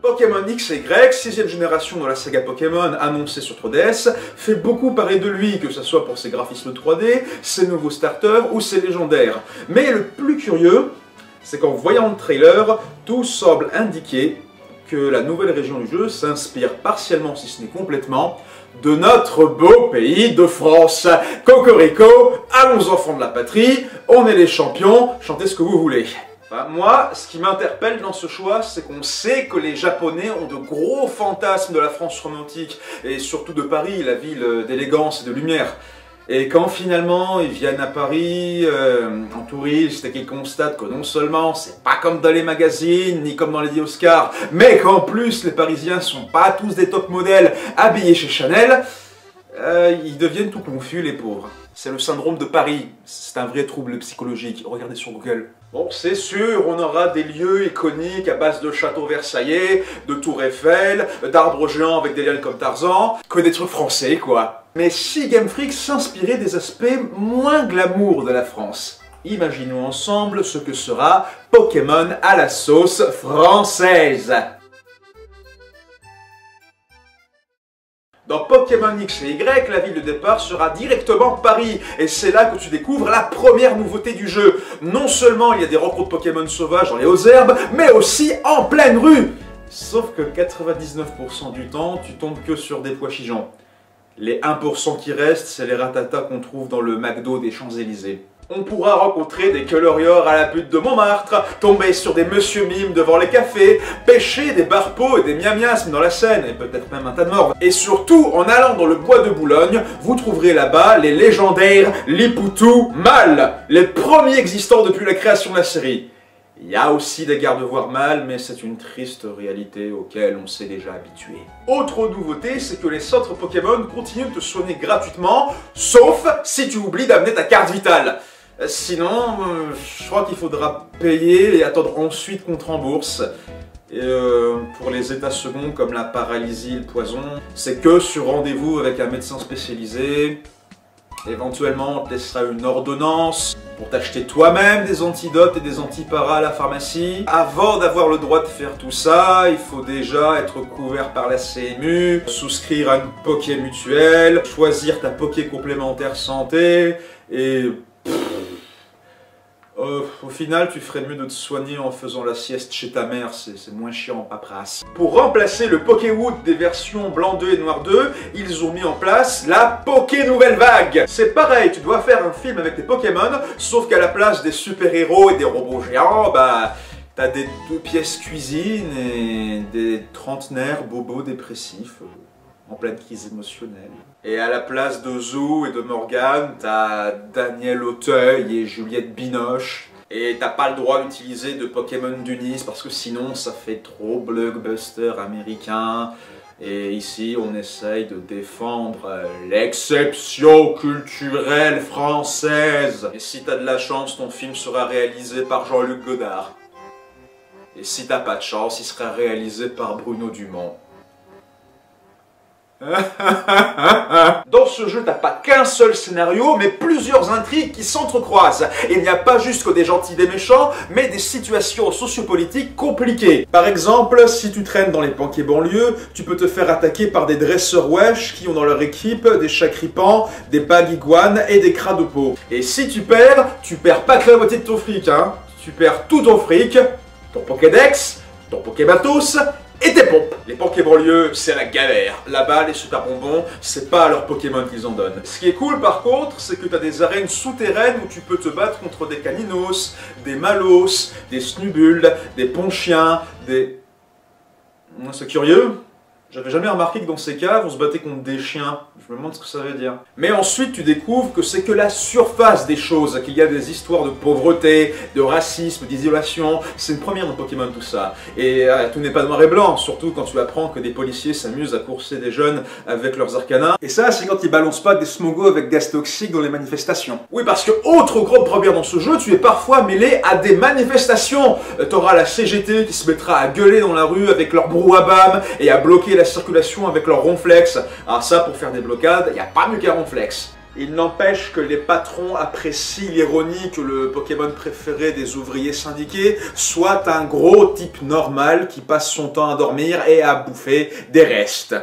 Pokémon X et Y, 6ème génération de la saga Pokémon annoncée sur 3DS, fait beaucoup parler de lui, que ce soit pour ses graphismes 3D, ses nouveaux starters ou ses légendaires. Mais le plus curieux, c'est qu'en voyant le trailer, tout semble indiquer que la nouvelle région du jeu s'inspire partiellement, si ce n'est complètement, de notre beau pays de France. Cocorico, allons enfants de la patrie, on est les champions, chantez ce que vous voulez. Enfin, moi, ce qui m'interpelle dans ce choix, c'est qu'on sait que les Japonais ont de gros fantasmes de la France romantique, et surtout de Paris, la ville d'élégance et de lumière. Et quand finalement ils viennent à Paris en touriste et qu'ils constatent que non seulement c'est pas comme dans les magazines, ni comme dans les Oscars, mais qu'en plus les Parisiens sont pas tous des top modèles habillés chez Chanel, ils deviennent tout confus les pauvres. C'est le syndrome de Paris, c'est un vrai trouble psychologique, regardez sur Google. Bon, c'est sûr, on aura des lieux iconiques à base de châteaux versaillais, de tours Eiffel, d'arbres géants avec des lianes comme Tarzan, que des trucs français quoi. Mais si Game Freak s'inspirait des aspects moins glamour de la France, imaginons ensemble ce que sera Pokémon à la sauce française. Dans Pokémon X et Y, la ville de départ sera directement Paris, et c'est là que tu découvres la première nouveauté du jeu. Non seulement il y a des rencontres Pokémon sauvages dans les hautes herbes, mais aussi en pleine rue. Sauf que 99% du temps, tu tombes que sur des pois chigeons. Les 1% qui restent, c'est les ratatas qu'on trouve dans le McDo des Champs-Élysées. On pourra rencontrer des coloriors à la butte de Montmartre, tomber sur des monsieur mimes devant les cafés, pêcher des barpeaux et des miamiasmes dans la Seine, et peut-être même un tas de morts. Et surtout, en allant dans le bois de Boulogne, vous trouverez là-bas les légendaires Lipoutou mâles, les premiers existants depuis la création de la série. Il y a aussi des garde-voirs mâles, mais c'est une triste réalité auquel on s'est déjà habitué. Autre nouveauté, c'est que les centres Pokémon continuent de te soigner gratuitement, sauf si tu oublies d'amener ta carte vitale. Sinon, je crois qu'il faudra payer et attendre ensuite qu'on te rembourse. Et pour les états seconds comme la paralysie, le poison, c'est que sur rendez-vous avec un médecin spécialisé. Éventuellement, on te laissera une ordonnance pour t'acheter toi-même des antidotes et des antiparas à la pharmacie. Avant d'avoir le droit de faire tout ça, il faut déjà être couvert par la CMU, souscrire à une Poké mutuelle, choisir ta Poké complémentaire santé et... au final, tu ferais mieux de te soigner en faisant la sieste chez ta mère, c'est moins chiant en paperasse. Pour remplacer le Pokéwood des versions blanc 2 et noir 2, ils ont mis en place la Poké Nouvelle Vague. C'est pareil, tu dois faire un film avec tes Pokémon, sauf qu'à la place des super-héros et des robots géants, bah... t'as des 2 pièces cuisine et des trentenaires bobos dépressifs. En pleine crise émotionnelle. Et à la place de Zou et de Morgane, t'as Daniel Auteuil et Juliette Binoche. Et t'as pas le droit d'utiliser de Pokémon d'Unis parce que sinon ça fait trop blockbuster américain. Et ici on essaye de défendre l'exception culturelle française. Et si t'as de la chance, ton film sera réalisé par Jean-Luc Godard. Et si t'as pas de chance, il sera réalisé par Bruno Dumont. Dans ce jeu, t'as pas qu'un seul scénario, mais plusieurs intrigues qui s'entrecroisent. Et il n'y a pas juste que des gentils, des méchants, mais des situations sociopolitiques compliquées. Par exemple, si tu traînes dans les Panquets banlieues, tu peux te faire attaquer par des dresseurs wesh qui ont dans leur équipe des chacripants, des baguiguanes et des cras de peau. Et si tu perds pas que la moitié de ton fric, hein. Tu perds tout ton fric, ton Pokédex, ton Pokématos, et tes pompes. Les Poké-banlieues, c'est la galère. Là-bas, les super bonbons, c'est pas à leurs Pokémon qu'ils en donnent. Ce qui est cool par contre, c'est que t'as des arènes souterraines où tu peux te battre contre des Caninos, des Malos, des Snubules, des Ponchiens, des... C'est curieux. J'avais jamais remarqué que dans ces caves, on se battait contre des chiens. Je me demande ce que ça veut dire. Mais ensuite, tu découvres que c'est que la surface des choses, qu'il y a des histoires de pauvreté, de racisme, d'isolation. C'est une première dans Pokémon tout ça. Et tout n'est pas noir et blanc, surtout quand tu apprends que des policiers s'amusent à courser des jeunes avec leurs arcanas. Et ça, c'est quand ils balancent pas des smogos avec gaz toxique dans les manifestations. Oui, parce que autre grande première dans ce jeu, tu es parfois mêlé à des manifestations. T'auras la CGT qui se mettra à gueuler dans la rue avec leur brouhaha et à bloquer la circulation avec leur ronflex. Alors ça, pour faire des blocades, il n'y a pas mieux qu'un ronflex. Il n'empêche que les patrons apprécient l'ironie que le Pokémon préféré des ouvriers syndiqués soit un gros type normal qui passe son temps à dormir et à bouffer des restes.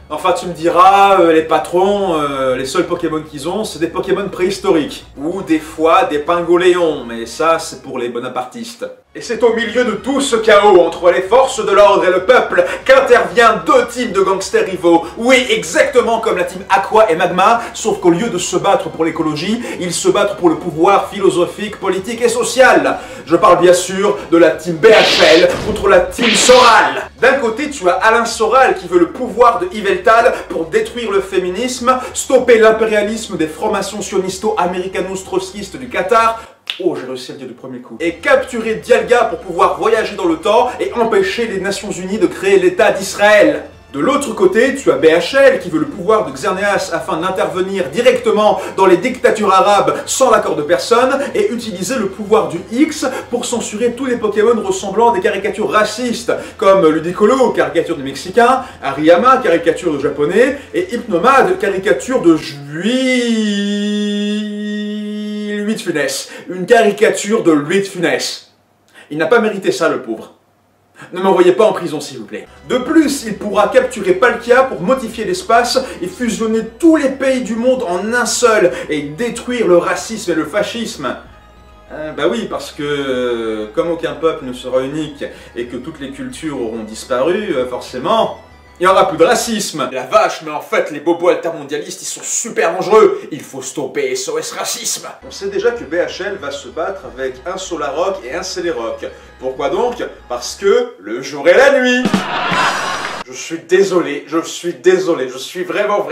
Enfin, tu me diras, les patrons, les seuls Pokémon qu'ils ont, c'est des Pokémon préhistoriques. Ou des fois des Pingoléons, mais ça, c'est pour les bonapartistes. Et c'est au milieu de tout ce chaos entre les forces de l'ordre et le peuple qu'intervient deux teams de gangsters rivaux. Oui, exactement comme la team Aqua et Magma, sauf qu'au lieu de se battre pour l'écologie, ils se battent pour le pouvoir philosophique, politique et social. Je parle bien sûr de la team BHL contre la team Soral. D'un côté, tu as Alain Soral qui veut le pouvoir de Yveltal pour détruire le féminisme, stopper l'impérialisme des francs-maçons sionistes-américano-trotskistes du Qatar. Oh, j'ai réussi à le dire du premier coup. Et capturer Dialga pour pouvoir voyager dans le temps et empêcher les Nations Unies de créer l'État d'Israël. De l'autre côté, tu as BHL qui veut le pouvoir de Xerneas afin d'intervenir directement dans les dictatures arabes sans l'accord de personne et utiliser le pouvoir du X pour censurer tous les Pokémon ressemblant à des caricatures racistes comme Ludicolo, caricature de Mexicain, Hariyama, caricature de Japonais et Hypnomade, caricature de Louis de Funès. Une caricature de Louis de Funès. Il n'a pas mérité ça, le pauvre. Ne m'envoyez pas en prison, s'il vous plaît. De plus, il pourra capturer Palkia pour modifier l'espace et fusionner tous les pays du monde en un seul et détruire le racisme et le fascisme. Bah oui, parce que comme aucun peuple ne sera unique et que toutes les cultures auront disparu, forcément, il n'y aura plus de racisme. La vache, mais en fait, les bobos altermondialistes, ils sont super dangereux. Il faut stopper SOS Racisme. On sait déjà que BHL va se battre avec un Solaroc et un Celeroc. Pourquoi donc? Parce que le jour et la nuit. Je suis désolé, je suis vraiment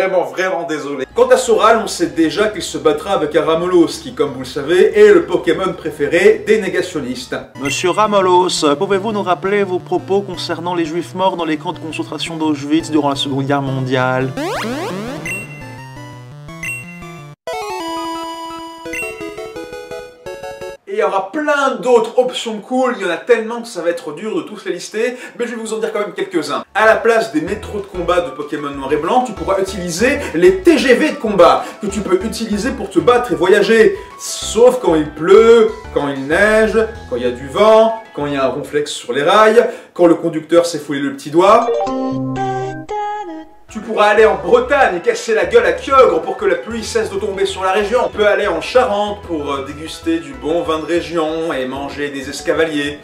désolé. Quant à Soral, on sait déjà qu'il se battra avec un Ramolos, qui, comme vous le savez, est le Pokémon préféré des négationnistes. Monsieur Ramolos, pouvez-vous nous rappeler vos propos concernant les Juifs morts dans les camps de concentration d'Auschwitz durant la Seconde Guerre mondiale? Et il y aura plein d'autres options cool, il y en a tellement que ça va être dur de tous les lister, mais je vais vous en dire quand même quelques-uns. À la place des métros de combat de Pokémon Noir et Blanc, tu pourras utiliser les TGV de combat, que tu peux utiliser pour te battre et voyager. Sauf quand il pleut, quand il neige, quand il y a du vent, quand il y a un ronflex sur les rails, quand le conducteur s'est foulé le petit doigt. Tu pourras aller en Bretagne et casser la gueule à Kyogre pour que la pluie cesse de tomber sur la région. Tu peux aller en Charente pour déguster du bon vin de région et manger des escavaliers.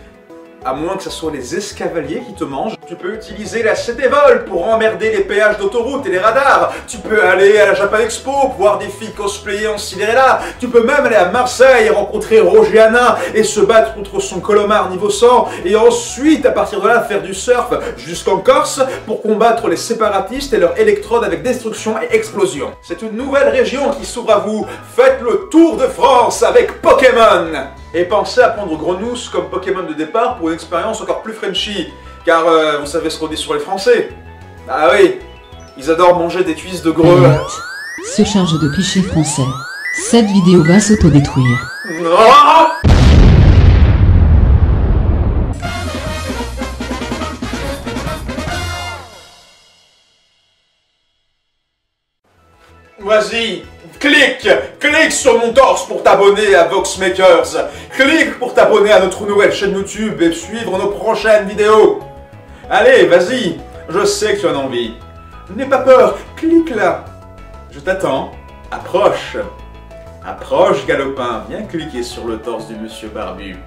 À moins que ce soit les escavaliers qui te mangent. Tu peux utiliser la CT-Vol pour emmerder les péages d'autoroute et les radars. Tu peux aller à la Japan Expo pour voir des filles cosplayées en Cinderella. Tu peux même aller à Marseille et rencontrer Roger Hanin et se battre contre son Colomar niveau 100. Et ensuite, à partir de là, faire du surf jusqu'en Corse pour combattre les séparatistes et leurs électrodes avec destruction et explosion. C'est une nouvelle région qui s'ouvre à vous. Faites le tour de France avec Pokémon! Et pensez à prendre Grenousse comme Pokémon de départ pour une expérience encore plus Frenchy. Car vous savez ce qu'on dit sur les Français. Ah oui, ils adorent manger des cuisses de greux. Se charge de clichés français. Cette vidéo va s'autodétruire. Non! Vas-y, clique sur mon torse pour t'abonner à VoxMakers. Clique pour t'abonner à notre nouvelle chaîne YouTube et suivre nos prochaines vidéos. Allez, vas-y, je sais que tu en as envie. N'aie pas peur, clique là. Je t'attends. Approche. Approche, galopin. Viens cliquer sur le torse du monsieur barbu.